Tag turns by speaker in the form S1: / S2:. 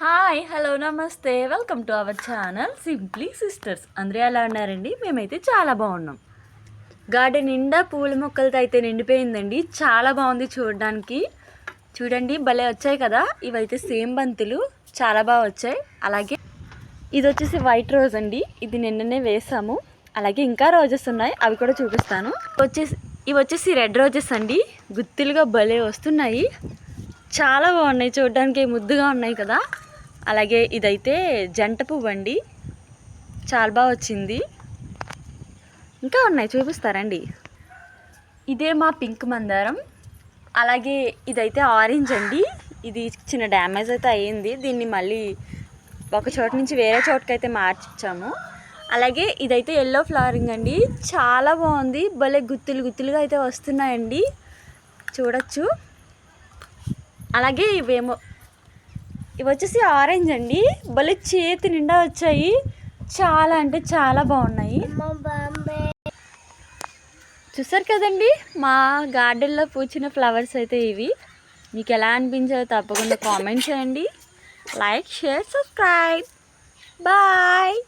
S1: Hi hello నమస్తే welcome to our channel simply sisters. అందరూ ఎలా ఉన్నారండి? మేమైతే చాలా బాగున్నాం. గార్డెన్ నిండా పూల మొక్కలతో అయితే నిండిపోయిందండి. చాలా బాగుంది చూడడానికి. చూడండి భలే వచ్చాయి కదా. ఇవైతే సేమ్ బంతులు చాలా బాగా వచ్చాయి. అలాగే ఇది వచ్చేసి వైట్ రోజ్ అండి. ఇది నిన్ననే వేసాము. అలాగే ఇంకా రోజెస్ ఉన్నాయి, అవి కూడా చూపిస్తాను. ఇవి వచ్చేసి రెడ్ రోజెస్ అండి. గుత్తులుగా భలే వస్తున్నాయి. చాలా బాగున్నాయి చూడడానికి, ముద్దుగా ఉన్నాయి కదా. అలాగే ఇదైతే జంట పువ్వు అండి, చాలా బాగా వచ్చింది. ఇంకా ఉన్నాయి చూపిస్తారండి. ఇదే మా పింక్ మందారం. అలాగే ఇదైతే ఆరెంజ్ అండి. ఇది చిన్న డ్యామేజ్ అయితే అయ్యింది. దీన్ని మళ్ళీ ఒక చోట నుంచి వేరే చోటుకి అయితే మార్చాము. అలాగే ఇదైతే ఎల్లో ఫ్లవరింగ్ అండి, చాలా బాగుంది. భలే గుత్తులు గుత్తులుగా అయితే వస్తున్నాయండి, చూడొచ్చు. అలాగే ఇవి వచ్చేసి ఆరెంజ్ అండి. భలే చేతి నిండా వచ్చాయి. చాలా అంటే చాలా బాగున్నాయి. చూసారు కదండి మా గార్డెన్లో పూచిన ఫ్లవర్స్ అయితే ఇవి. మీకు ఎలా అనిపించాయో తప్పకుండా కామెంట్ చేయండి. Like, share, subscribe. బాయ్.